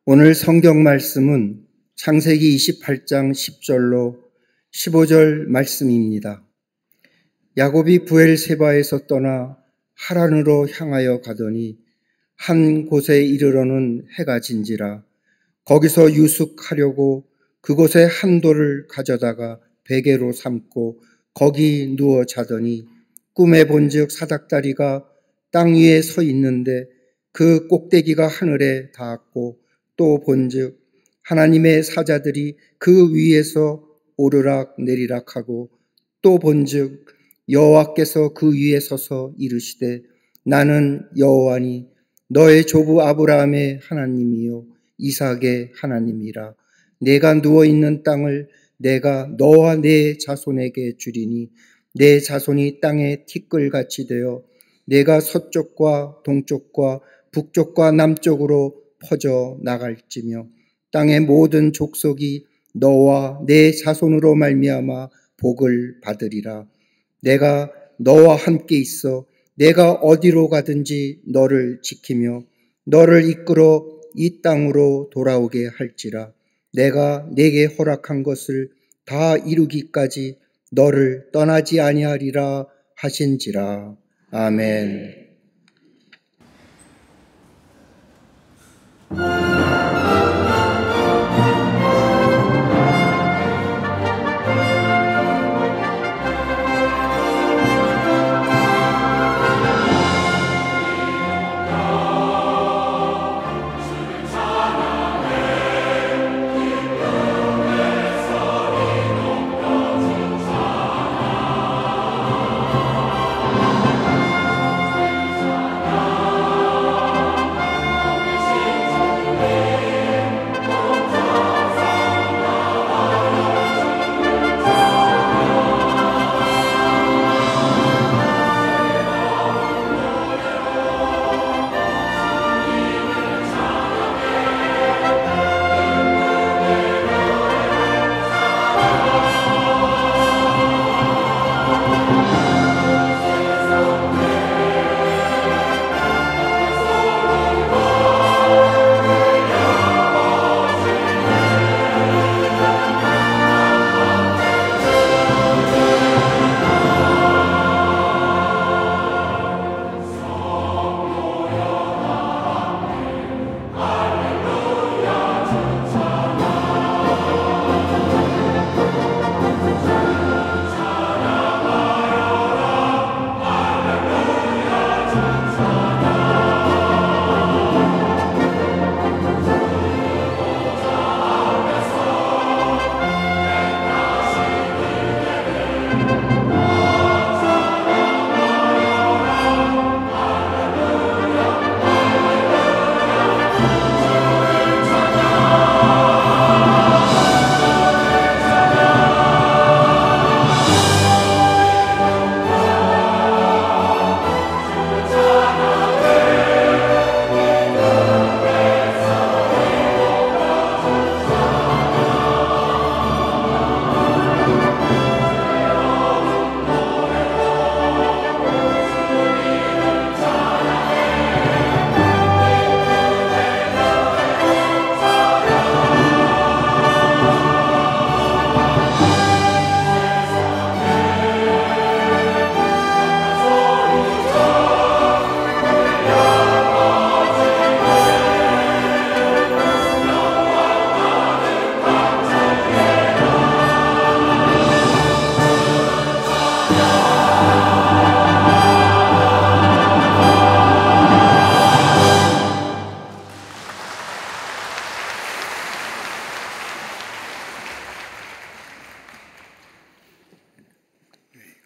오늘 성경 말씀은 창세기 28장 10절로 15절 말씀입니다. 야곱이 브엘세바에서 떠나 하란으로 향하여 가더니 한 곳에 이르러는 해가 진지라. 거기서 유숙하려고 그곳에 한 돌을 가져다가 베개로 삼고 거기 누워 자더니 꿈에 본즉 사닥다리가 땅 위에 서 있는데 그 꼭대기가 하늘에 닿았고 또 본즉 하나님의 사자들이 그 위에서 오르락 내리락하고 또 본즉 여호와께서 그 위에 서서 이르시되 나는 여호와니 너의 조부 아브라함의 하나님이요 이삭의 하나님이라. 내가 누워있는 땅을 내가 너와 내 자손에게 주리니 내 자손이 땅의 티끌같이 되어 내가 서쪽과 동쪽과 북쪽과 남쪽으로 퍼져 나갈지며 땅의 모든 족속이 너와 내 자손으로 말미암아 복을 받으리라. 내가 너와 함께 있어 내가 어디로 가든지 너를 지키며 너를 이끌어 이 땅으로 돌아오게 할지라. 내가 네게 허락한 것을 다 이루기까지 너를 떠나지 아니하리라 하신지라. 아멘.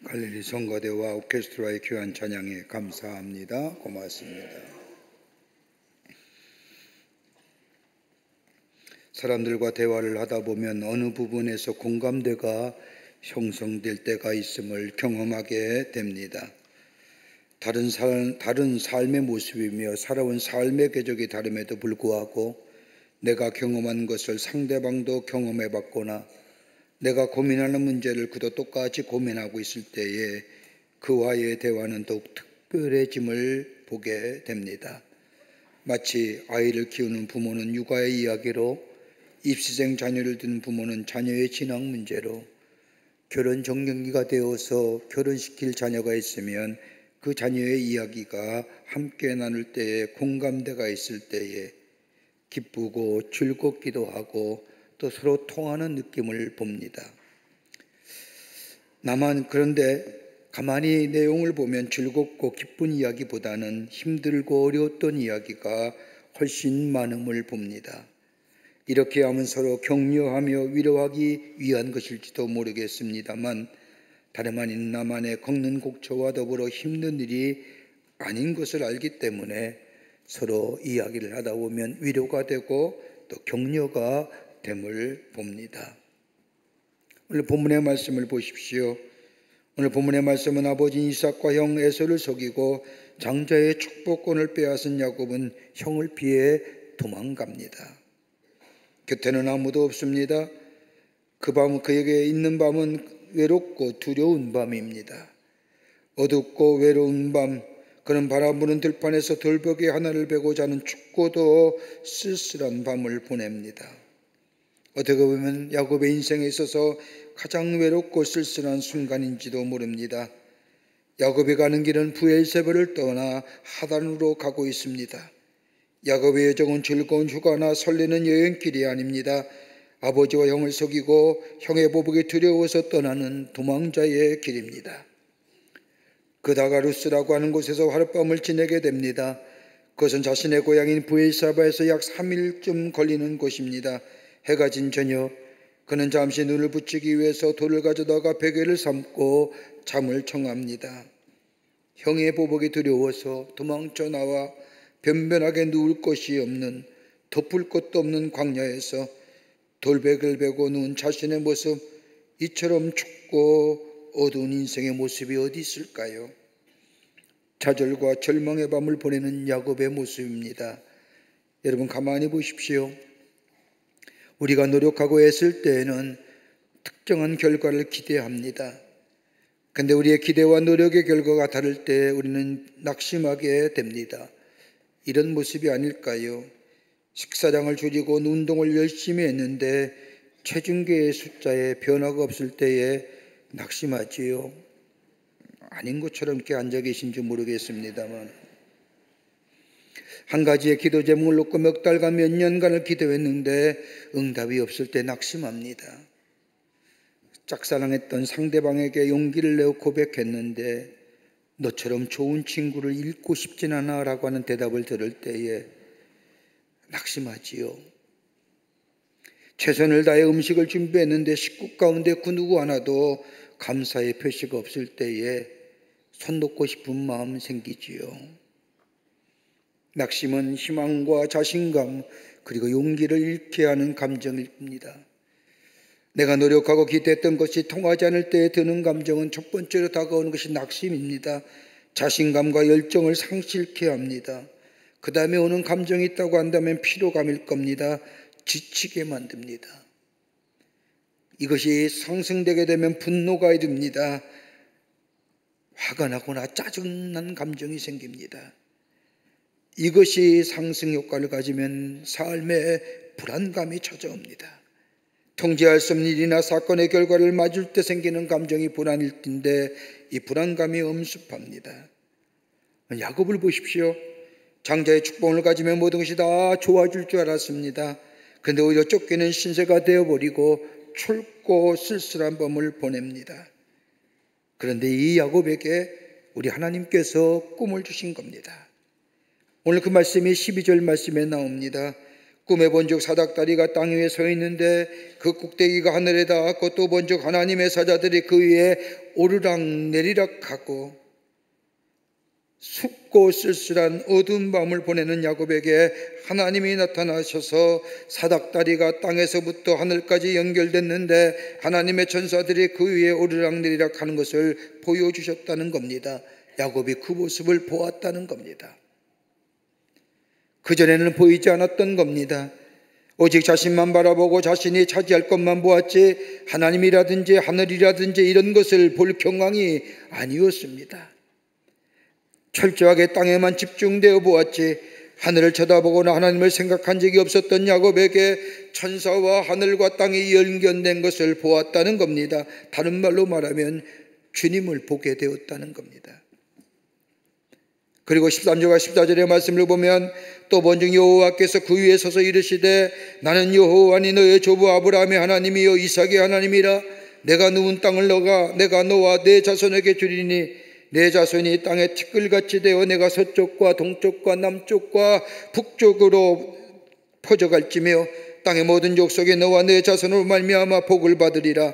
갈릴리 성가대와 오케스트라의 귀한 찬양에 감사합니다. 고맙습니다. 사람들과 대화를 하다 보면 어느 부분에서 공감대가 형성될 때가 있음을 경험하게 됩니다. 다른 삶의 모습이며 살아온 삶의 궤적이 다름에도 불구하고 내가 경험한 것을 상대방도 경험해 봤거나 내가 고민하는 문제를 그도 똑같이 고민하고 있을 때에 그와의 대화는 더욱 특별해짐을 보게 됩니다. 마치 아이를 키우는 부모는 육아의 이야기로, 입시생 자녀를 둔 부모는 자녀의 진학 문제로, 결혼 적령기가 되어서 결혼시킬 자녀가 있으면 그 자녀의 이야기가 함께 나눌 때에 공감대가 있을 때에 기쁘고 즐겁기도 하고 또 서로 통하는 느낌을 봅니다. 그런데 가만히 내용을 보면 즐겁고 기쁜 이야기보다는 힘들고 어려웠던 이야기가 훨씬 많음을 봅니다. 이렇게 하면 서로 격려하며 위로하기 위한 것일지도 모르겠습니다만, 다름 아닌 나만의 걷는 곡초와 더불어 힘든 일이 아닌 것을 알기 때문에 서로 이야기를 하다 보면 위로가 되고 또 격려가 됨을 봅니다. 오늘 본문의 말씀을 보십시오. 오늘 본문의 말씀은 아버지 이삭과 형 에서를 속이고 장자의 축복권을 빼앗은 야곱은 형을 피해 도망갑니다. 곁에는 아무도 없습니다. 그에게 있는 밤은 외롭고 두려운 밤입니다. 어둡고 외로운 밤, 그는 바람 부는 들판에서 돌벽에 하나를 베고 자는 춥고도 쓸쓸한 밤을 보냅니다. 어떻게 보면 야곱의 인생에 있어서 가장 외롭고 쓸쓸한 순간인지도 모릅니다. 야곱이 가는 길은 브엘세바를 떠나 하단으로 가고 있습니다. 야곱의 여정은 즐거운 휴가나 설레는 여행길이 아닙니다. 아버지와 형을 속이고 형의 보복이 두려워서 떠나는 도망자의 길입니다. 그 다가루스라고 하는 곳에서 하룻밤을 지내게 됩니다. 그것은 자신의 고향인 브엘사바에서 약 3일쯤 걸리는 곳입니다. 해가 진 저녁, 그는 잠시 눈을 붙이기 위해서 돌을 가져다가 베개를 삼고 잠을 청합니다. 형의 보복이 두려워서 도망쳐 나와 변변하게 누울 곳이 없는, 덮을 것도 없는 광야에서 돌백을 베고 누운 자신의 모습, 이처럼 춥고 어두운 인생의 모습이 어디 있을까요? 좌절과 절망의 밤을 보내는 야곱의 모습입니다. 여러분 가만히 보십시오. 우리가 노력하고 애쓸 때에는 특정한 결과를 기대합니다. 그런데 우리의 기대와 노력의 결과가 다를 때 우리는 낙심하게 됩니다. 이런 모습이 아닐까요? 식사량을 줄이고 운동을 열심히 했는데 체중계의 숫자에 변화가 없을 때에 낙심하지요. 아닌 것처럼 이렇게 앉아 계신지 모르겠습니다만, 한 가지의 기도 제목을 놓고 몇 달간 몇 년간을 기도했는데 응답이 없을 때 낙심합니다. 짝사랑했던 상대방에게 용기를 내어 고백했는데 너처럼 좋은 친구를 잃고 싶진 않아 라고 하는 대답을 들을 때에 낙심하지요. 최선을 다해 음식을 준비했는데 식구 가운데 그 누구 하나도 감사의 표시가 없을 때에 손 놓고 싶은 마음 생기지요. 낙심은 희망과 자신감 그리고 용기를 잃게 하는 감정입니다. 내가 노력하고 기대했던 것이 통하지 않을 때에 드는 감정은 첫 번째로 다가오는 것이 낙심입니다. 자신감과 열정을 상실케 합니다. 그 다음에 오는 감정이 있다고 한다면 피로감일 겁니다. 지치게 만듭니다. 이것이 상승되게 되면 분노가 이릅니다. 화가 나거나 짜증난 감정이 생깁니다. 이것이 상승 효과를 가지면 삶에 불안감이 찾아옵니다. 통제할 수 없는 일이나 사건의 결과를 맞을 때 생기는 감정이 불안일 텐데 이 불안감이 엄습합니다. 야곱을 보십시오. 장자의 축복을 가지면 모든 것이 다 좋아질 줄 알았습니다. 그런데 오히려 쫓기는 신세가 되어버리고 춥고 쓸쓸한 밤을 보냅니다. 그런데 이 야곱에게 우리 하나님께서 꿈을 주신 겁니다. 오늘 그 말씀이 12절 말씀에 나옵니다. 꿈에 본즉 사닥다리가 땅 위에 서 있는데 그 꼭대기가 하늘에 닿았고 또 본즉 하나님의 사자들이 그 위에 오르락 내리락 하고 춥고 쓸쓸한 어두운 밤을 보내는 야곱에게 하나님이 나타나셔서 사닥다리가 땅에서부터 하늘까지 연결됐는데 하나님의 천사들이 그 위에 오르락내리락 하는 것을 보여주셨다는 겁니다. 야곱이 그 모습을 보았다는 겁니다. 그전에는 보이지 않았던 겁니다. 오직 자신만 바라보고 자신이 차지할 것만 보았지 하나님이라든지 하늘이라든지 이런 것을 볼 경황이 아니었습니다. 철저하게 땅에만 집중되어 보았지 하늘을 쳐다보거나 하나님을 생각한 적이 없었던 야곱에게 천사와 하늘과 땅이 연결된 것을 보았다는 겁니다. 다른 말로 말하면 주님을 보게 되었다는 겁니다. 그리고 13절과 14절의 말씀을 보면 또 본즉 여호와께서 그 위에 서서 이르시되 나는 여호와니 너의 조부 아브라함의 하나님이요 이삭의 하나님이라. 내가 누운 땅을 내가 너와 내 자손에게 주리니 내 자손이 땅에 티끌같이 되어 내가 서쪽과 동쪽과 남쪽과 북쪽으로 퍼져갈지며 땅의 모든 족속에 너와 내 자손으로 말미암아 복을 받으리라.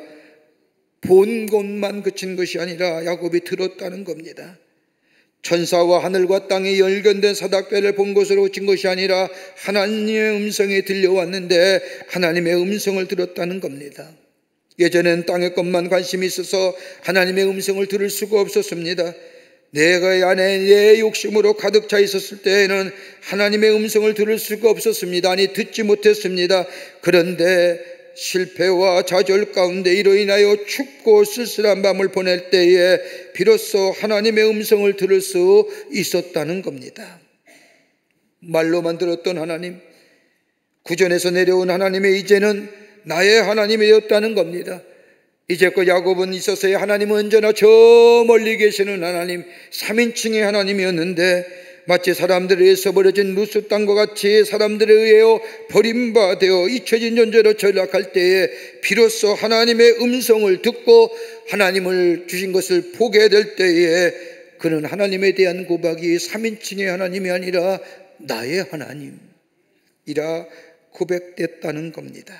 본 것만 그친 것이 아니라 야곱이 들었다는 겁니다. 천사와 하늘과 땅이 열견된 사닥대를 본 것으로 그친 것이 아니라 하나님의 음성이 들려왔는데 하나님의 음성을 들었다는 겁니다. 예전엔 땅의 것만 관심이 있어서 하나님의 음성을 들을 수가 없었습니다. 내가 안에 내 욕심으로 가득 차 있었을 때에는 하나님의 음성을 들을 수가 없었습니다. 아니 듣지 못했습니다. 그런데 실패와 좌절 가운데 이로 인하여 춥고 쓸쓸한 밤을 보낼 때에 비로소 하나님의 음성을 들을 수 있었다는 겁니다. 말로만 들었던 하나님, 구전에서 내려온 하나님의 이제는 나의 하나님이 되었다는 겁니다. 이제껏 야곱은 있어서의 하나님은 언제나 저 멀리 계시는 하나님, 3인칭의 하나님이었는데 마치 사람들에 의해서 버려진 루스 땅과 같이 사람들에 의하여 버림받아 잊혀진 존재로 전락할 때에 비로소 하나님의 음성을 듣고 하나님을 주신 것을 보게 될 때에 그는 하나님에 대한 고백이 3인칭의 하나님이 아니라 나의 하나님이라 고백됐다는 겁니다.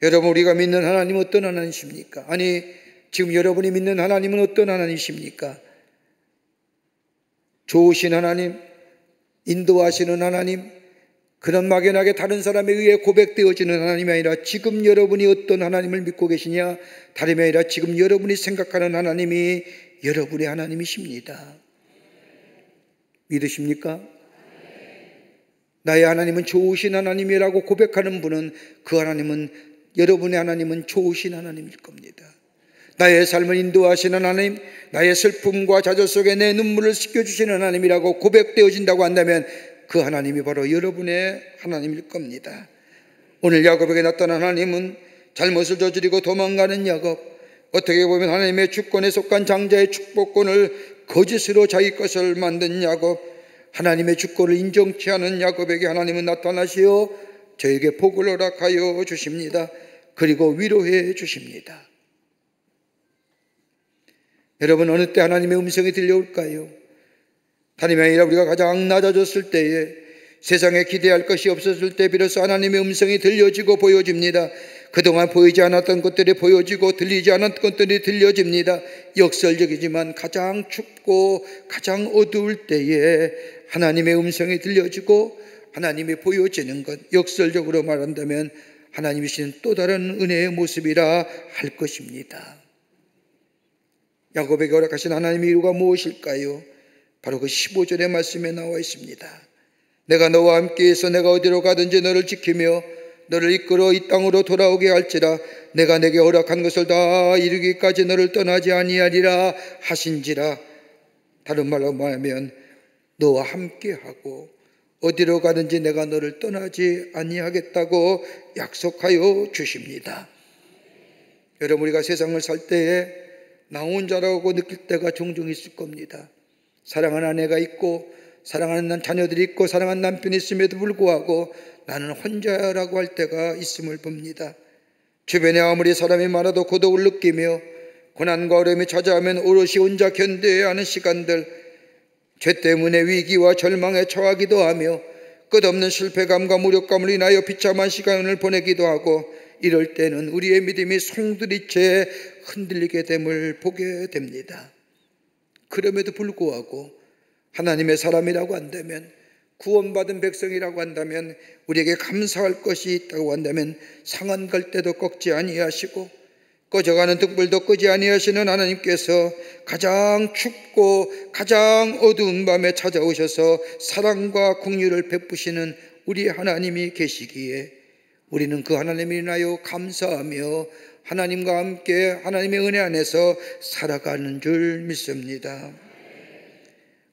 여러분, 우리가 믿는 하나님은 어떤 하나님이십니까? 아니, 지금 여러분이 믿는 하나님은 어떤 하나님이십니까? 좋으신 하나님, 인도하시는 하나님, 그런 막연하게 다른 사람에 의해 고백되어지는 하나님이 아니라 지금 여러분이 어떤 하나님을 믿고 계시냐? 다름이 아니라 지금 여러분이 생각하는 하나님이 여러분의 하나님이십니다. 믿으십니까? 나의 하나님은 좋으신 하나님이라고 고백하는 분은 그 하나님은 여러분의 하나님은 좋으신 하나님일 겁니다. 나의 삶을 인도하시는 하나님, 나의 슬픔과 좌절 속에 내 눈물을 씻겨주시는 하나님이라고 고백되어진다고 한다면 그 하나님이 바로 여러분의 하나님일 겁니다. 오늘 야곱에게 나타난 하나님은 잘못을 저지르고 도망가는 야곱, 어떻게 보면 하나님의 주권에 속한 장자의 축복권을 거짓으로 자기 것을 만든 야곱, 하나님의 주권을 인정치 않은 야곱에게 하나님은 나타나시어 저에게 복을 허락하여 주십니다. 그리고 위로해 주십니다. 여러분, 어느 때 하나님의 음성이 들려올까요? 하나님이 아니라 우리가 가장 낮아졌을 때에, 세상에 기대할 것이 없었을 때 비로소 하나님의 음성이 들려지고 보여집니다. 그동안 보이지 않았던 것들이 보여지고 들리지 않았던 것들이 들려집니다. 역설적이지만 가장 춥고 가장 어두울 때에 하나님의 음성이 들려지고 하나님이 보여지는 것, 역설적으로 말한다면 하나님이신 또 다른 은혜의 모습이라 할 것입니다. 야곱에게 허락하신 하나님의 이유가 무엇일까요? 바로 그 15절의 말씀에 나와 있습니다. 내가 너와 함께해서 내가 어디로 가든지 너를 지키며 너를 이끌어 이 땅으로 돌아오게 할지라. 내가 내게 허락한 것을 다 이루기까지 너를 떠나지 아니하리라 하신지라. 다른 말로 말하면 너와 함께하고 어디로 가든지 내가 너를 떠나지 아니하겠다고 약속하여 주십니다. 여러분, 우리가 세상을 살 때에 나 혼자라고 느낄 때가 종종 있을 겁니다. 사랑하는 아내가 있고 사랑하는 자녀들이 있고 사랑하는 남편이 있음에도 불구하고 나는 혼자라고 할 때가 있음을 봅니다. 주변에 아무리 사람이 많아도 고독을 느끼며 고난과 어려움이 찾아오면 오롯이 혼자 견뎌야 하는 시간들, 죄 때문에 위기와 절망에 처하기도 하며 끝없는 실패감과 무력감을 인하여 비참한 시간을 보내기도 하고, 이럴 때는 우리의 믿음이 송두리째 흔들리게 됨을 보게 됩니다. 그럼에도 불구하고 하나님의 사람이라고 한다면, 구원받은 백성이라고 한다면, 우리에게 감사할 것이 있다고 한다면 상한 갈대도 꺾지 아니하시고 꺼져가는 등불도 끄지 아니하시는 하나님께서 가장 춥고 가장 어두운 밤에 찾아오셔서 사랑과 긍휼을 베푸시는 우리 하나님이 계시기에 우리는 그 하나님을 인하여 감사하며 하나님과 함께 하나님의 은혜 안에서 살아가는 줄 믿습니다.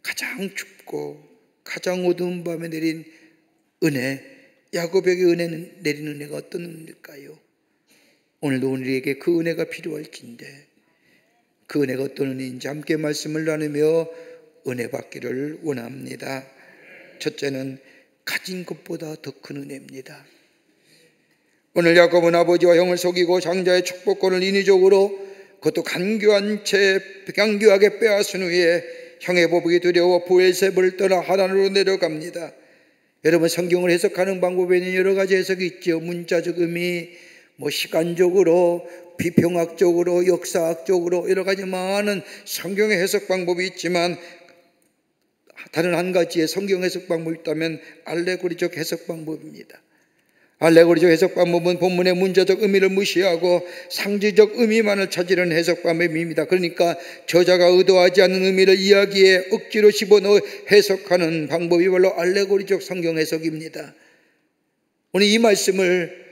가장 춥고 가장 어두운 밤에 내린 은혜, 야곱에게 은혜는 내린 은혜가 어떤 은혜일까요? 오늘도 우리에게 그 은혜가 필요할진데 그 은혜가 어떤 은혜인지 함께 말씀을 나누며 은혜 받기를 원합니다. 첫째는 가진 것보다 더 큰 은혜입니다. 오늘 야곱은 아버지와 형을 속이고 장자의 축복권을 인위적으로 그것도 간교하게 빼앗은 후에 형의 보복이 두려워 브엘세바를 떠나 하란으로 내려갑니다. 여러분, 성경을 해석하는 방법에는 여러 가지 해석이 있죠. 문자적 의미, 시간적으로, 비평학적으로, 역사학적으로 여러 가지 많은 성경의 해석 방법이 있지만 다른 한 가지의 성경 해석 방법이 있다면 알레고리적 해석 방법입니다. 알레고리적 해석 방법은 본문의 문자적 의미를 무시하고 상징적 의미만을 찾으려는 해석 방법입니다. 그러니까 저자가 의도하지 않는 의미를 이야기에 억지로 집어넣어 해석하는 방법이 바로 알레고리적 성경 해석입니다. 오늘 이 말씀을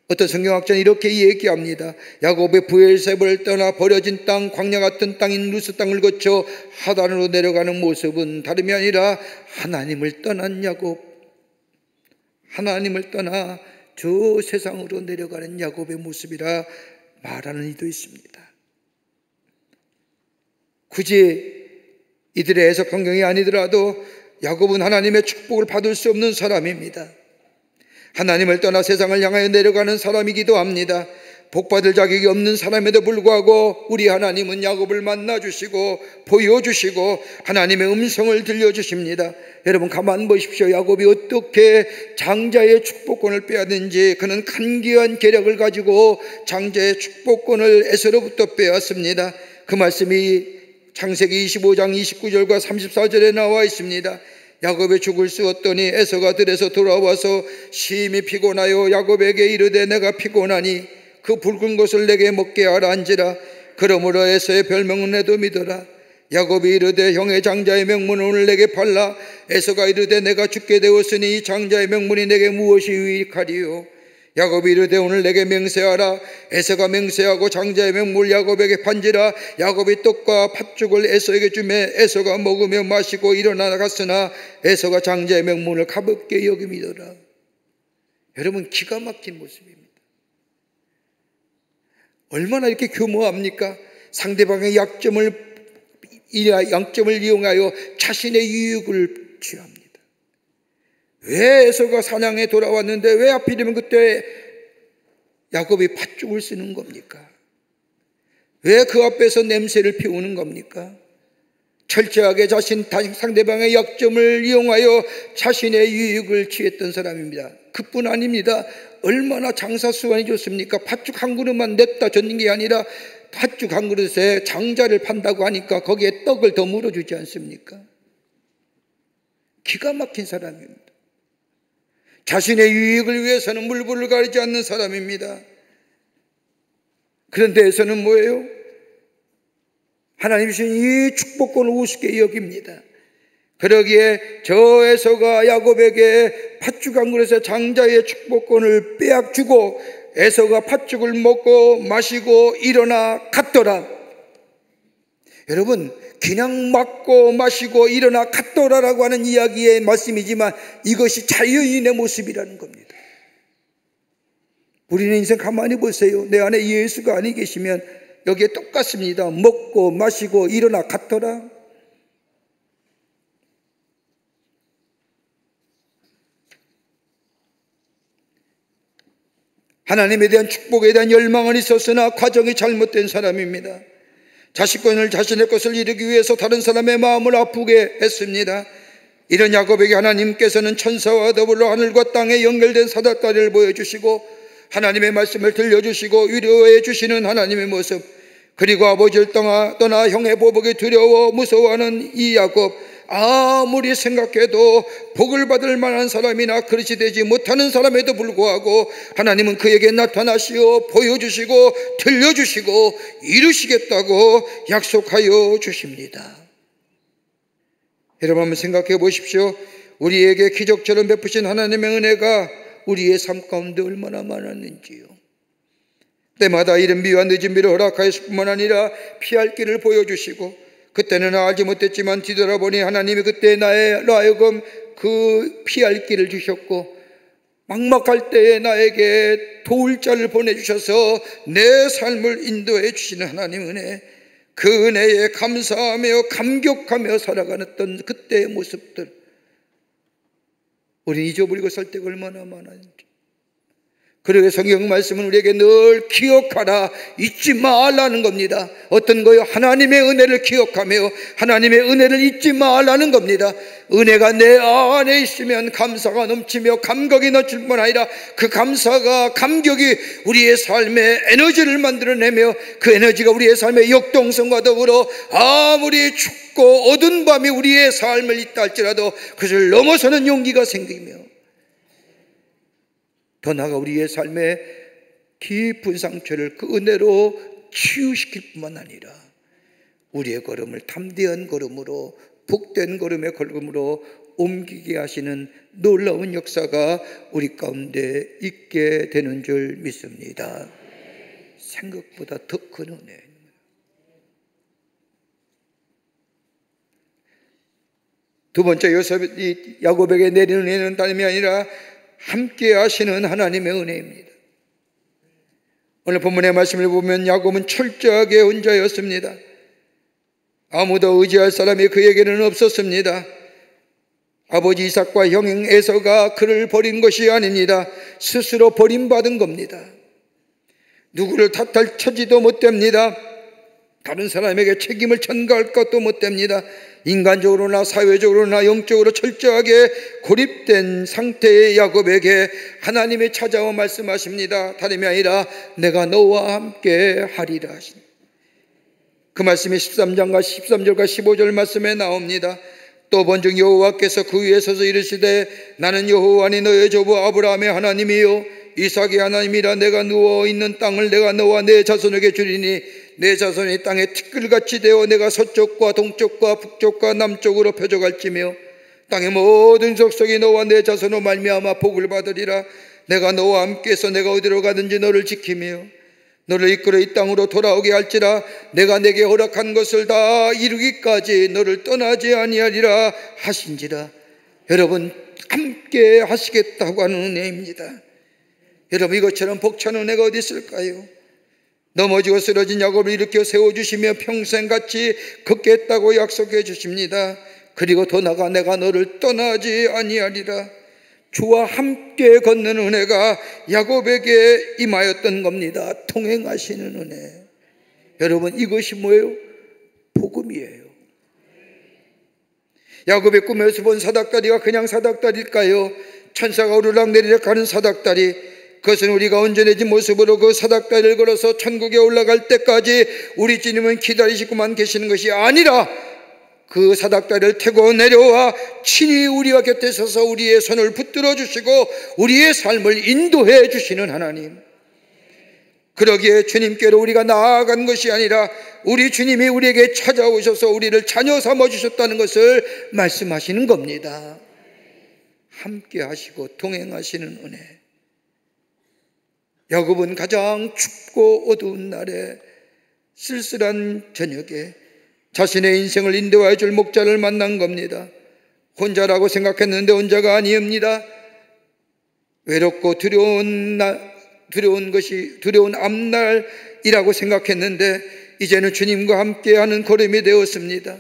어떤 성경학자는 이렇게 얘기합니다. 야곱의 브엘세바를 떠나 버려진 땅, 광야 같은 땅인 루스 땅을 거쳐 하단으로 내려가는 모습은 다름이 아니라 하나님을 떠난 야곱, 하나님을 떠나 저 세상으로 내려가는 야곱의 모습이라 말하는 이도 있습니다. 굳이 이들의 해석 환경이 아니더라도 야곱은 하나님의 축복을 받을 수 없는 사람입니다. 하나님을 떠나 세상을 향하여 내려가는 사람이기도 합니다. 복받을 자격이 없는 사람에도 불구하고 우리 하나님은 야곱을 만나주시고 보여주시고 하나님의 음성을 들려주십니다. 여러분, 가만 보십시오. 야곱이 어떻게 장자의 축복권을 빼앗는지. 그는 간교한 계략을 가지고 장자의 축복권을 에서로부터 빼앗습니다. 그 말씀이 창세기 25장 29절과 34절에 나와 있습니다. 야곱이 죽을 쑤었더니 에서가 들에서 돌아와서 심히 피곤하여 야곱에게 이르되 내가 피곤하니 그 붉은 것을 내게 먹게 하라 한지라. 그러므로 에서의 별명은 에돔이더라. 야곱이 이르되 형의 장자의 명문을 오늘 내게 팔라. 에서가 이르되 내가 죽게 되었으니 이 장자의 명문이 내게 무엇이 유익하리요. 야곱이 이르되 오늘 내게 맹세하라. 에서가 맹세하고 장자의 명물을 야곱에게 판지라. 야곱이 떡과 팥죽을 에서에게 주매 에서가 먹으며 마시고 일어나 갔으나 에서가 장자의 명문을 가볍게 여김이더라. 여러분, 기가 막힌 모습입니다. 얼마나 이렇게 교묘합니까? 상대방의 양점을 이용하여 자신의 유익을 취합니다. 왜 에서가 사냥에 돌아왔는데 왜 하필이면 그때 야곱이 팥죽을 쓰는 겁니까? 왜 그 앞에서 냄새를 피우는 겁니까? 철저하게 상대방의 약점을 이용하여 자신의 유익을 취했던 사람입니다. 그뿐 아닙니다. 얼마나 장사 수완이 좋습니까? 팥죽 한 그릇만 냈다 줬는 게 아니라 팥죽 한 그릇에 장자를 판다고 하니까 거기에 떡을 더 물어주지 않습니까? 기가 막힌 사람입니다. 자신의 유익을 위해서는 물불을 가리지 않는 사람입니다. 그런데 에서는 뭐예요? 하나님 주신 이 축복권을 우습게 여깁니다. 그러기에 저 에서가 야곱에게 팥죽 한 그릇에 장자의 축복권을 빼앗주고 에서가 팥죽을 먹고 마시고 일어나 갔더라. 여러분, 그냥 먹고 마시고 일어나 갔더라라고 하는 이야기의 말씀이지만 이것이 자유인의 모습이라는 겁니다. 우리는 인생 가만히 보세요. 내 안에 예수가 아니 계시면 여기에 똑같습니다. 먹고 마시고 일어나 갔더라. 하나님에 대한 축복에 대한 열망은 있었으나 과정이 잘못된 사람입니다. 자신의 것을 이루기 위해서 다른 사람의 마음을 아프게 했습니다. 이런 야곱에게 하나님께서는 천사와 더불어 하늘과 땅에 연결된 사다리를 보여주시고 하나님의 말씀을 들려주시고 위로해 주시는 하나님의 모습, 그리고 아버지를 떠나 형의 보복이 두려워 무서워하는 이 야곱, 아무리 생각해도 복을 받을 만한 사람이나 그릇이 되지 못하는 사람에도 불구하고 하나님은 그에게 나타나시어 보여주시고 들려주시고 이루시겠다고 약속하여 주십니다. 여러분, 한번 생각해 보십시오. 우리에게 기적처럼 베푸신 하나님의 은혜가 우리의 삶 가운데 얼마나 많았는지요. 때마다 이른 비와 늦은 비를 허락하였을 뿐만 아니라 피할 길을 보여주시고 그때는 알지 못했지만 뒤돌아보니 하나님이 그때 나로 하여금 그 피할 길을 주셨고 막막할 때에 나에게 도울 자를 보내주셔서 내 삶을 인도해 주시는 하나님 은혜, 그 은혜에 감사하며 감격하며 살아가는 그때의 모습들, 우리는 잊어버리고 살 때가 얼마나 많았는지. 그러게 성경 말씀은 우리에게 늘 기억하라, 잊지 말라는 겁니다. 어떤 거요? 하나님의 은혜를 기억하며 하나님의 은혜를 잊지 말라는 겁니다. 은혜가 내 안에 있으면 감사가 넘치며 감격이 넘칠 뿐 아니라 그 감사가, 감격이 우리의 삶에 에너지를 만들어내며 그 에너지가 우리의 삶의 역동성과 더불어 아무리 춥고 어두운 밤이 우리의 삶을 있다 할지라도 그것을 넘어서는 용기가 생기며 더 나아가 우리의 삶의 깊은 상처를 그 은혜로 치유시킬 뿐만 아니라 우리의 걸음을 담대한 걸음으로, 복된 걸음의 걸음으로 옮기게 하시는 놀라운 역사가 우리 가운데 있게 되는 줄 믿습니다. 생각보다 더 큰 은혜. 두 번째, 야곱에게 내리는 은혜는 다름이 아니라 함께 하시는 하나님의 은혜입니다. 오늘 본문의 말씀을 보면 야곱은 철저하게 혼자였습니다. 아무도 의지할 사람이 그에게는 없었습니다. 아버지 이삭과 형 에서가 그를 버린 것이 아닙니다. 스스로 버림받은 겁니다. 누구를 탓할 처지도 못 됩니다. 다른 사람에게 책임을 전가할 것도 못 됩니다. 인간적으로나 사회적으로나 영적으로 철저하게 고립된 상태의 야곱에게 하나님이 찾아와 말씀하십니다. 다름이 아니라 내가 너와 함께 하리라 하십니다. 그 말씀이 13절과 15절 말씀에 나옵니다. 또 번중 여호와께서 그 위에 서서 이르시되 나는 여호와니 너의 조부 아브라함의 하나님이요 이삭의 하나님이라. 내가 누워있는 땅을 내가 너와 내 자손에게 주리니 내 자손이 땅에 티끌같이 되어 내가 서쪽과 동쪽과 북쪽과 남쪽으로 펴져갈지며 땅의 모든 족속이 너와 내 자손으로 말미암아 복을 받으리라. 내가 너와 함께해서 내가 어디로 가든지 너를 지키며 너를 이끌어 이 땅으로 돌아오게 할지라. 내가 내게 허락한 것을 다 이루기까지 너를 떠나지 아니하리라 하신지라. 여러분, 함께 하시겠다고 하는 은혜입니다. 여러분, 이것처럼 벅찬 은혜가 어디 있을까요? 넘어지고 쓰러진 야곱을 일으켜 세워주시며 평생같이 걷겠다고 약속해 주십니다. 그리고 더 나아가 내가 너를 떠나지 아니하리라. 주와 함께 걷는 은혜가 야곱에게 임하였던 겁니다. 통행하시는 은혜. 여러분, 이것이 뭐예요? 복음이에요. 야곱의 꿈에서 본 사닥다리가 그냥 사닥다리일까요? 천사가 오르락내리락 하는 사닥다리, 그것은 우리가 온전해진 모습으로 그 사닥다리를 걸어서 천국에 올라갈 때까지 우리 주님은 기다리시고만 계시는 것이 아니라 그 사닥다리를 타고 내려와 친히 우리와 곁에 서서 우리의 손을 붙들어 주시고 우리의 삶을 인도해 주시는 하나님. 그러기에 주님께로 우리가 나아간 것이 아니라 우리 주님이 우리에게 찾아오셔서 우리를 자녀 삼아 주셨다는 것을 말씀하시는 겁니다. 함께 하시고 동행하시는 은혜. 야곱은 가장 춥고 어두운 날에, 쓸쓸한 저녁에 자신의 인생을 인도해 줄 목자를 만난 겁니다. 혼자라고 생각했는데 혼자가 아니옵니다. 외롭고 두려운 앞날이라고 생각했는데 이제는 주님과 함께하는 걸음이 되었습니다.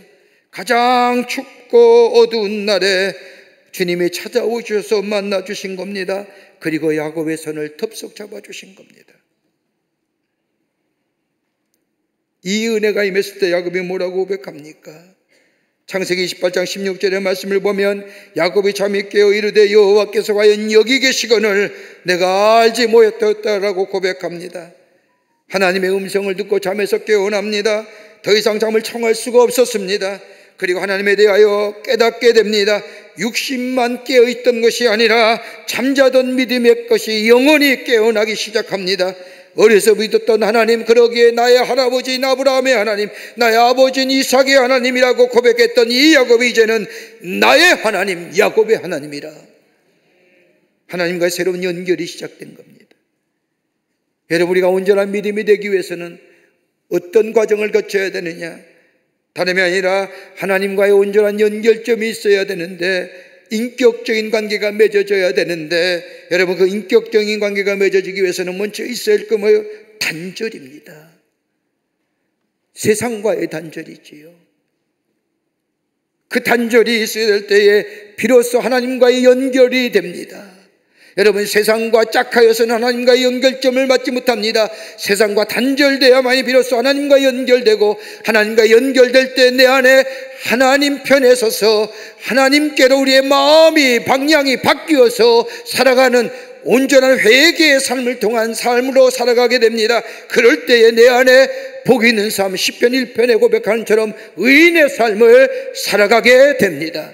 가장 춥고 어두운 날에 주님이 찾아오셔서 만나주신 겁니다. 그리고 야곱의 손을 덥석 잡아주신 겁니다. 이 은혜가 임했을 때 야곱이 뭐라고 고백합니까? 창세기 28장 16절의 말씀을 보면 야곱이 잠이 깨어 이르되 여호와께서 과연 여기 계시거늘 내가 알지 못하였다라고 고백합니다. 하나님의 음성을 듣고 잠에서 깨어납니다. 더 이상 잠을 청할 수가 없었습니다. 그리고 하나님에 대하여 깨닫게 됩니다. 육신만 깨어있던 것이 아니라 잠자던 믿음의 것이 영원히 깨어나기 시작합니다. 어려서 믿었던 하나님, 그러기에 나의 할아버지인 아브라함의 하나님, 나의 아버지인 이삭의 하나님이라고 고백했던 이 야곱이 이제는 나의 하나님, 야곱의 하나님이라. 하나님과의 새로운 연결이 시작된 겁니다. 여러분, 우리가 온전한 믿음이 되기 위해서는 어떤 과정을 거쳐야 되느냐? 다름이 아니라 하나님과의 온전한 연결점이 있어야 되는데, 인격적인 관계가 맺어져야 되는데, 여러분 그 인격적인 관계가 맺어지기 위해서는 먼저 있어야 할 거 뭐예요? 단절입니다. 세상과의 단절이지요. 그 단절이 있어야 될 때에 비로소 하나님과의 연결이 됩니다. 여러분, 세상과 짝하여서는 하나님과의 연결점을 맞지 못합니다. 세상과 단절되어야만이 비로소 하나님과 연결되고, 하나님과 연결될 때 내 안에 하나님 편에 서서 하나님께로 우리의 마음이 방향이 바뀌어서 살아가는 온전한 회개의 삶을 통한 삶으로 살아가게 됩니다. 그럴 때에 내 안에 복 있는 삶, 시편 1편에 고백하는 처럼 의인의 삶을 살아가게 됩니다.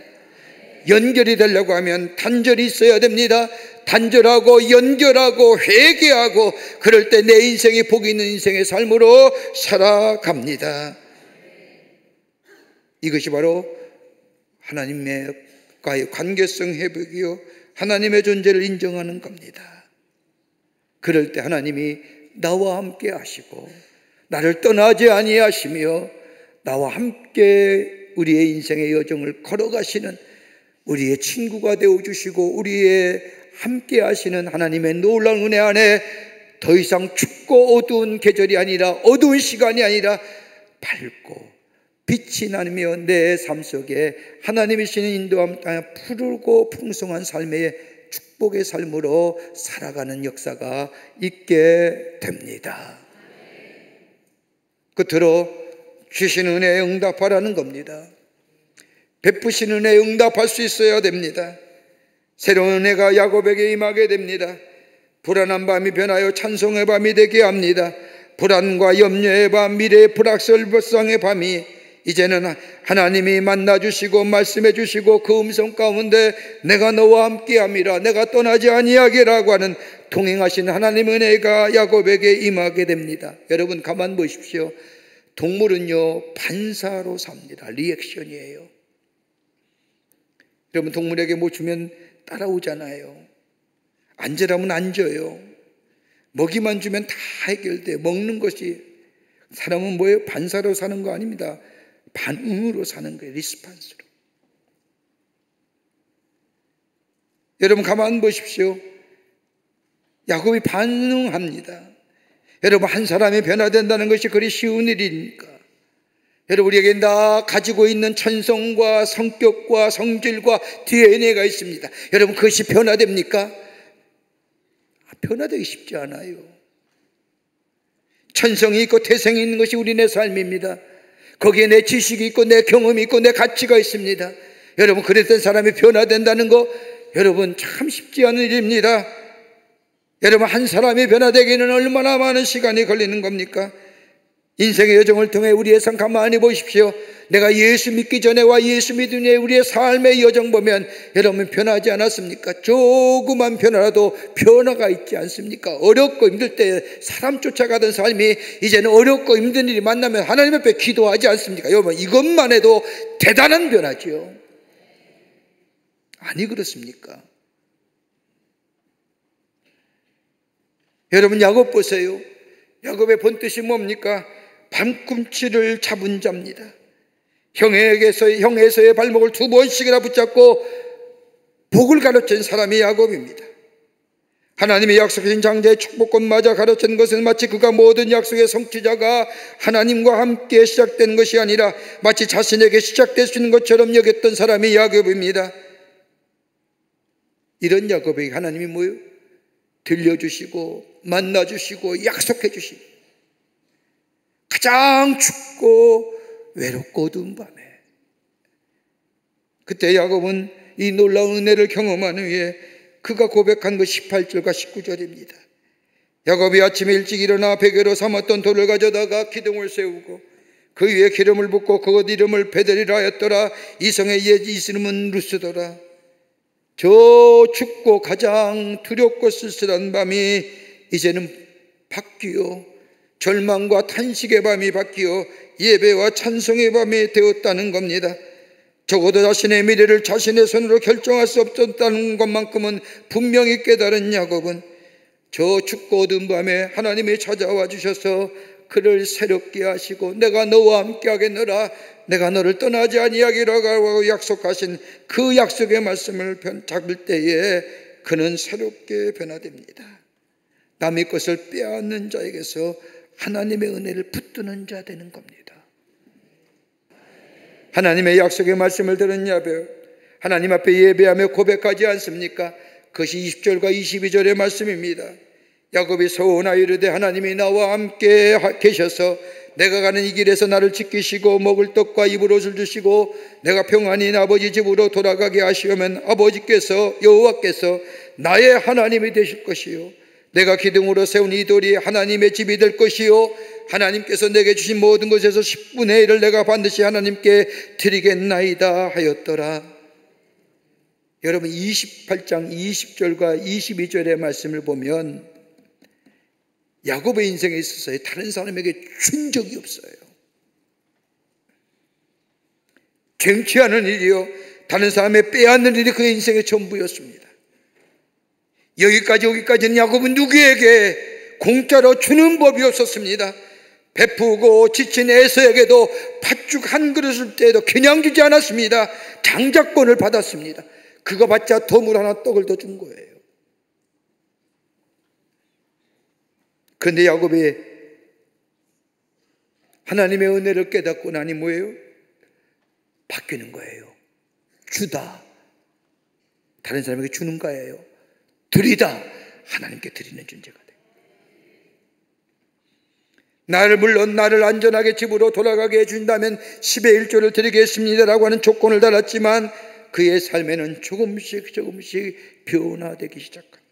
연결이 되려고 하면 단절이 있어야 됩니다. 단절하고 연결하고 회개하고, 그럴 때 내 인생이 복 있는 인생의 삶으로 살아갑니다. 이것이 바로 하나님과의 관계성 회복이요, 하나님의 존재를 인정하는 겁니다. 그럴 때 하나님이 나와 함께 하시고 나를 떠나지 아니하시며 나와 함께 우리의 인생의 여정을 걸어가시는, 우리의 친구가 되어주시고 우리의 함께 하시는 하나님의 놀라운 은혜 안에 더 이상 춥고 어두운 계절이 아니라, 어두운 시간이 아니라 밝고 빛이 나며 내 삶 속에 하나님이 주시는 인도함 따라 푸르고 풍성한 삶의 축복의 삶으로 살아가는 역사가 있게 됩니다. 끝으로 주신 은혜에 응답하라는 겁니다. 베푸신 은혜에 응답할 수 있어야 됩니다. 새로운 은혜가 야곱에게 임하게 됩니다. 불안한 밤이 변하여 찬송의 밤이 되게 합니다. 불안과 염려의 밤, 미래의 불확실성의 밤이 이제는 하나님이 만나주시고 말씀해주시고 그 음성 가운데 내가 너와 함께함이라, 내가 떠나지 아니하게라고 하는 동행하신 하나님의 은혜가 야곱에게 임하게 됩니다. 여러분 가만 보십시오. 동물은요 반사로 삽니다. 리액션이에요. 여러분 동물에게 뭐 주면 따라오잖아요. 앉으라면 앉아요. 먹이만 주면 다 해결돼. 먹는 것이, 사람은 뭐예요? 반사로 사는 거 아닙니다. 반응으로 사는 거예요. 리스판스로. 여러분 가만 보십시오. 야곱이 반응합니다. 여러분 한 사람이 변화된다는 것이 그리 쉬운 일입니까? 여러분 우리에게 다 가지고 있는 천성과 성격과 성질과 DNA가 있습니다. 여러분 그것이 변화됩니까? 변화되기 쉽지 않아요. 천성이 있고 태생이 있는 것이 우리네 삶입니다. 거기에 내 지식이 있고 내 경험이 있고 내 가치가 있습니다. 여러분 그랬던 사람이 변화된다는 거 여러분 참 쉽지 않은 일입니다. 여러분 한 사람이 변화되기는 얼마나 많은 시간이 걸리는 겁니까? 인생의 여정을 통해 우리의 삶 가만히 보십시오. 내가 예수 믿기 전에와 예수 믿은 후에 우리의 삶의 여정 보면 여러분 변하지 않았습니까? 조그만 변화라도 변화가 있지 않습니까? 어렵고 힘들 때 사람 쫓아가던 삶이 이제는 어렵고 힘든 일이 만나면 하나님 앞에 기도하지 않습니까? 여러분 이것만 해도 대단한 변화죠. 아니 그렇습니까? 여러분 야곱 보세요. 야곱의 본뜻이 뭡니까? 밤꿈치를 잡은 자입니다. 형에서의 발목을 2번씩이나 붙잡고 복을 가르친 사람이 야곱입니다. 하나님의 약속하신 장자의 축복권 맞아 가르친 것은 마치 그가 모든 약속의 성취자가 하나님과 함께 시작되는 것이 아니라 마치 자신에게 시작될 수 있는 것처럼 여겼던 사람이 야곱입니다. 이런 야곱에게 하나님이 뭐예요? 들려주시고 만나주시고 약속해주시고 가장 춥고 외롭고 어두운 밤에 그때 야곱은 이 놀라운 은혜를 경험한 후에 그가 고백한 그 18절과 19절입니다. 야곱이 아침에 일찍 일어나 베개로 삼았던 돌을 가져다가 기둥을 세우고 그 위에 기름을 붓고 그것 이름을 베델이라 하였더라. 이성의 옛 이름은 루스더라. 저 춥고 가장 두렵고 쓸쓸한 밤이 이제는 바뀌어 절망과 탄식의 밤이 바뀌어 예배와 찬송의 밤이 되었다는 겁니다. 적어도 자신의 미래를 자신의 손으로 결정할 수 없었다는 것만큼은 분명히 깨달은 야곱은 저 춥고 어두운 밤에 하나님이 찾아와 주셔서 그를 새롭게 하시고 내가 너와 함께 하겠노라, 내가 너를 떠나지 아니하리라고 약속하신 그 약속의 말씀을 잡을 때에 그는 새롭게 변화됩니다. 남의 것을 빼앗는 자에게서 하나님의 은혜를 붙드는 자 되는 겁니다. 하나님의 약속의 말씀을 들은 야베, 하나님 앞에 예배하며 고백하지 않습니까? 그것이 20절과 22절의 말씀입니다. 야곱이 소원하여 이르되 하나님이 나와 함께 계셔서 내가 가는 이 길에서 나를 지키시고 먹을 떡과 입을 옷을 주시고 내가 평안히 아버지 집으로 돌아가게 하시오면 아버지께서 여호와께서 나의 하나님이 되실 것이요 내가 기둥으로 세운 이 돌이 하나님의 집이 될 것이요 하나님께서 내게 주신 모든 것에서 10분의 1을 내가 반드시 하나님께 드리겠나이다 하였더라. 여러분 28장 20절과 22절의 말씀을 보면 야곱의 인생에 있어서 다른 사람에게 준 적이 없어요. 쟁취하는 일이요 다른 사람의 빼앗는 일이 그의 인생의 전부였습니다. 여기까지는 야곱은 누구에게 공짜로 주는 법이 없었습니다. 베푸고 지친 에서에게도 팥죽 한 그릇을 때에도 그냥 주지 않았습니다. 장자권을 받았습니다. 그거 받자 도물 하나 떡을 더 준 거예요. 그런데 야곱이 하나님의 은혜를 깨닫고 나니 뭐예요? 바뀌는 거예요. 주다, 다른 사람에게 주는 거예요. 드리다, 하나님께 드리는 존재가 돼요. 물론 나를 안전하게 집으로 돌아가게 해준다면 10의 1조를 드리겠습니다라고 하는 조건을 달았지만 그의 삶에는 조금씩 변화되기 시작합니다.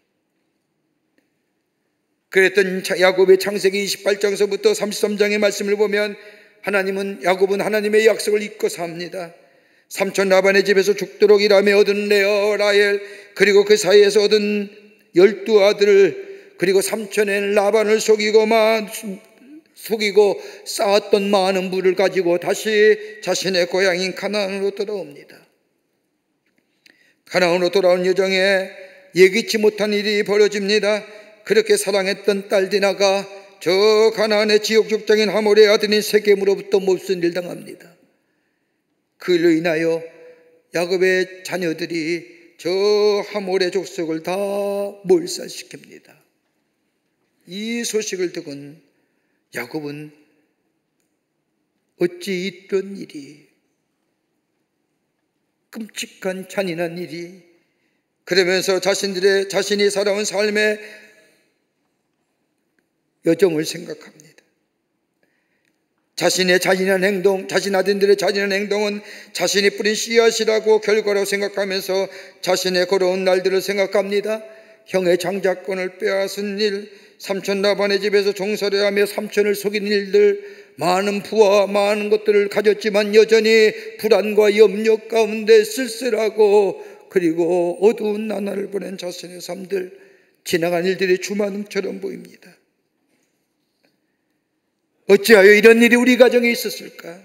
그랬던 야곱의 창세기 28장서부터 33장의 말씀을 보면 야곱은 하나님의 약속을 잊고 삽니다. 삼촌 라반의 집에서 죽도록 일하며 얻은 레아, 라헬, 그리고 그 사이에서 얻은 12아들을, 그리고 삼촌의 라반을 속이고 쌓았던 많은 부를 가지고 다시 자신의 고향인 가나안으로 돌아옵니다. 가나안으로 돌아온 여정에 예기치 못한 일이 벌어집니다. 그렇게 사랑했던 딸 디나가 저 가나안의 지역 족장인 하몰의 아들인 세겜으로부터 몹쓸 일 당합니다. 그 일로 인하여 야곱의 자녀들이 저 하몰의 족속을 다 몰살시킵니다. 이 소식을 듣은 야곱은 어찌 이런 일이, 끔찍한 잔인한 일이, 그러면서 자신이 살아온 삶의 여정을 생각합니다. 자신의 잔인한 행동, 자신 아들들의 잔인한 행동은 자신이 뿌린 씨앗이라고 결과라고 생각하면서 자신의 걸어온 날들을 생각합니다. 형의 장자권을 빼앗은 일, 삼촌 라반의 집에서 종살이 하며 삼촌을 속인 일들, 많은 부와 많은 것들을 가졌지만 여전히 불안과 염려 가운데 쓸쓸하고 그리고 어두운 나날을 보낸 자신의 삶들, 지나간 일들이 주마등처럼 보입니다. 어찌하여 이런 일이 우리 가정에 있었을까?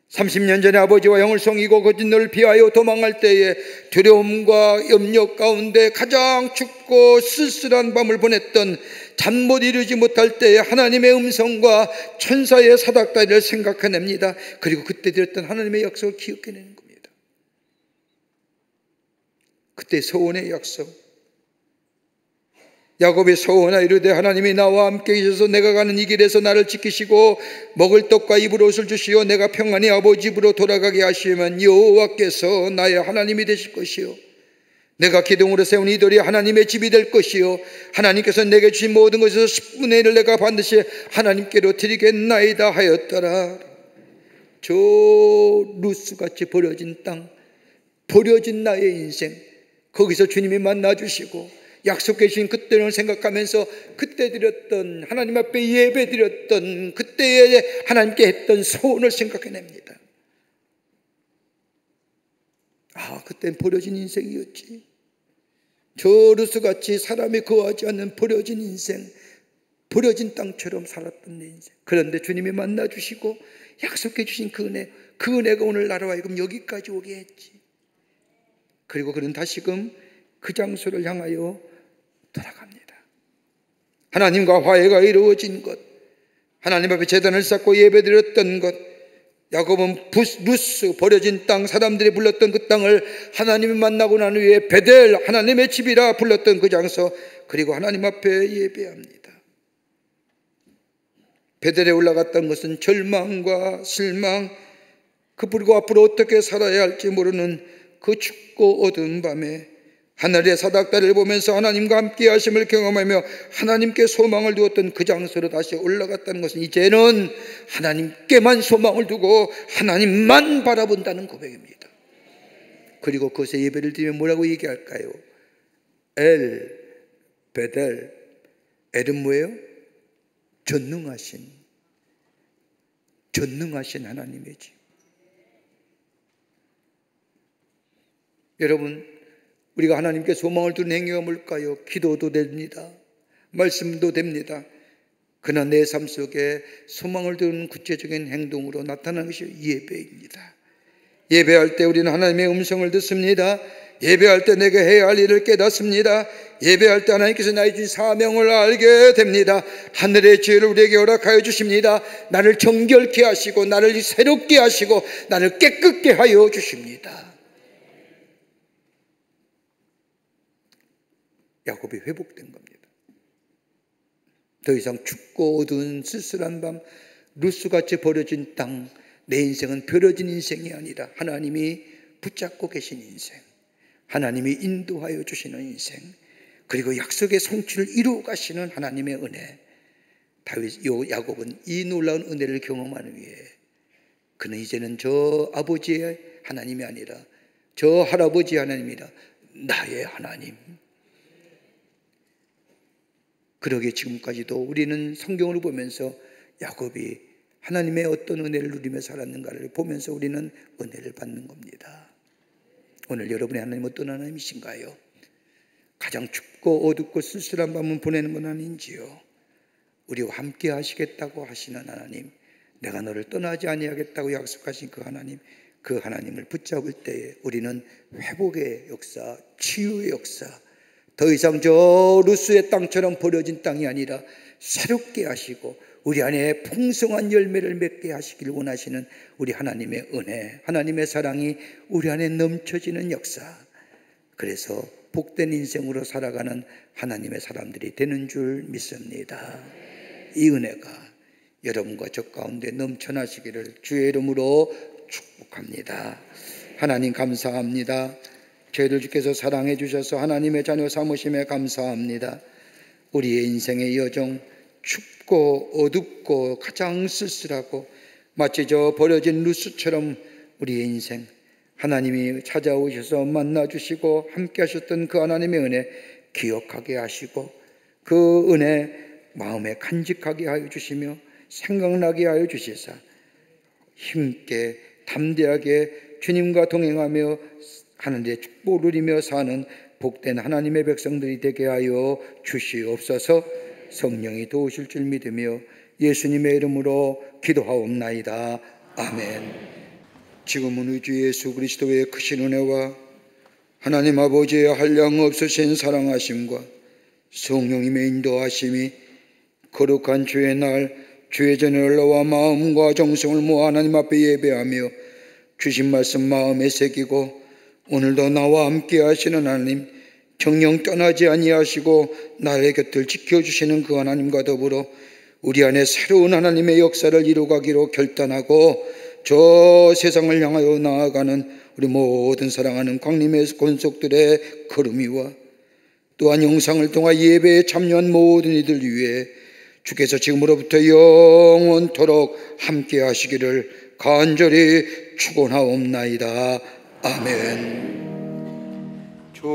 30년 전에 아버지와 형을 속이고 거짓 너를 피하여 도망할 때에 두려움과 염려 가운데 가장 춥고 쓸쓸한 밤을 보냈던, 잠 못 이루지 못할 때에 하나님의 음성과 천사의 사닥다리를 생각해냅니다. 그리고 그때 드렸던 하나님의 약속을 기억해내는 겁니다. 그때 소원의 약속, 야곱이 소원하여 이르되 하나님이 나와 함께 계셔서 내가 가는 이 길에서 나를 지키시고 먹을 떡과 입을 옷을 주시어 내가 평안히 아버지 집으로 돌아가게 하시면 여호와께서 나의 하나님이 되실 것이요 내가 기둥으로 세운 이 돌이 하나님의 집이 될 것이요 하나님께서 내게 주신 모든 것에서 10분의 1을 내가 반드시 하나님께로 드리겠나이다 하였더라. 저 루스같이 버려진 땅, 버려진 나의 인생, 거기서 주님이 만나주시고 약속해 주신 그때를 생각하면서 그때 드렸던, 하나님 앞에 예배 드렸던 그때에 하나님께 했던 소원을 생각해냅니다. 그땐 버려진 인생이었지. 저 루스같이 사람이 거하지 않는 버려진 인생, 버려진 땅처럼 살았던 내 인생. 그런데 주님이 만나주시고 약속해 주신 그 은혜가 오늘 나로 하여금 여기까지 오게 했지. 그리고 그는 다시금 그 장소를 향하여 돌아갑니다. 하나님과 화해가 이루어진 것, 하나님 앞에 제단을 쌓고 예배드렸던 것, 야곱은 루스 버려진 땅, 사람들이 불렀던 그 땅을 하나님을 만나고 난 후에 베델 하나님의 집이라 불렀던 그 장소, 그리고 하나님 앞에 예배합니다. 베델에 올라갔던 것은 절망과 실망, 그리고 앞으로 어떻게 살아야 할지 모르는 그 춥고 어두운 밤에 하늘의 사닥다리를 보면서 하나님과 함께 하심을 경험하며 하나님께 소망을 두었던 그 장소로 다시 올라갔다는 것은 이제는 하나님께만 소망을 두고 하나님만 바라본다는 고백입니다. 그리고 그것에 예배를 드리면 뭐라고 얘기할까요? 엘, 베델. 엘은 뭐예요? 전능하신 하나님의 집. 여러분, 우리가 하나님께 소망을 두는 행위가 뭘까요? 기도도 됩니다. 말씀도 됩니다. 그러나 내 삶 속에 소망을 두는 구체적인 행동으로 나타나는 것이 예배입니다. 예배할 때 우리는 하나님의 음성을 듣습니다. 예배할 때 내가 해야 할 일을 깨닫습니다. 예배할 때 하나님께서 나의 주신 사명을 알게 됩니다. 하늘의 지혜를 우리에게 허락하여 주십니다. 나를 정결케 하시고 나를 새롭게 하시고 나를 깨끗게 하여 주십니다. 야곱이 회복된 겁니다. 더 이상 춥고 어두운 쓸쓸한 밤, 루스같이 버려진 땅, 내 인생은 버려진 인생이 아니라 하나님이 붙잡고 계신 인생, 하나님이 인도하여 주시는 인생, 그리고 약속의 성취를 이루어 가시는 하나님의 은혜. 야곱은 이 놀라운 은혜를 경험하는 위해 그는 이제는 저 아버지의 하나님이 아니라 저 할아버지의 하나님이라 나의 하나님. 그러기에 지금까지도 우리는 성경을 보면서 야곱이 하나님의 어떤 은혜를 누리며 살았는가를 보면서 우리는 은혜를 받는 겁니다. 오늘 여러분의 하나님 어떤 하나님이신가요? 가장 춥고 어둡고 쓸쓸한 밤을 보내는 건 아닌지요? 우리와 함께 하시겠다고 하시는 하나님, 내가 너를 떠나지 아니하겠다고 약속하신 그 하나님을 붙잡을 때에 우리는 회복의 역사, 치유의 역사, 더 이상 저 루스의 땅처럼 버려진 땅이 아니라 새롭게 하시고 우리 안에 풍성한 열매를 맺게 하시길 원하시는 우리 하나님의 은혜, 하나님의 사랑이 우리 안에 넘쳐지는 역사, 그래서 복된 인생으로 살아가는 하나님의 사람들이 되는 줄 믿습니다. 이 은혜가 여러분과 저 가운데 넘쳐나시기를 주의 이름으로 축복합니다. 하나님 감사합니다. 저희를 주께서 사랑해 주셔서 하나님의 자녀 삼으심에 감사합니다. 우리의 인생의 여정, 춥고 어둡고 가장 쓸쓸하고 마치 저 버려진 루스처럼 우리의 인생, 하나님이 찾아오셔서 만나주시고 함께 하셨던 그 하나님의 은혜 기억하게 하시고 그 은혜 마음에 간직하게 하여 주시며 생각나게 하여 주시사 힘있게 담대하게 주님과 동행하며 하늘의 축복을 누리며 사는 복된 하나님의 백성들이 되게 하여 주시옵소서. 성령이 도우실 줄 믿으며 예수님의 이름으로 기도하옵나이다. 아멘. 지금은 우리 주 예수 그리스도의 크신 은혜와 하나님 아버지의 한량없으신 사랑하심과 성령님의 인도하심이 거룩한 주의 날 주의 전에 올라와 마음과 정성을 모아 하나님 앞에 예배하며 주신 말씀 마음에 새기고 오늘도 나와 함께 하시는 하나님, 정령 떠나지 아니하시고 나의 곁을 지켜주시는 그 하나님과 더불어 우리 안에 새로운 하나님의 역사를 이루가기로 결단하고 저 세상을 향하여 나아가는 우리 모든 사랑하는 광림의 권속들의 걸음이와 또한 영상을 통해 예배에 참여한 모든 이들 위해 주께서 지금으로부터 영원토록 함께 하시기를 간절히 축원하옵나이다. 아멘. 조시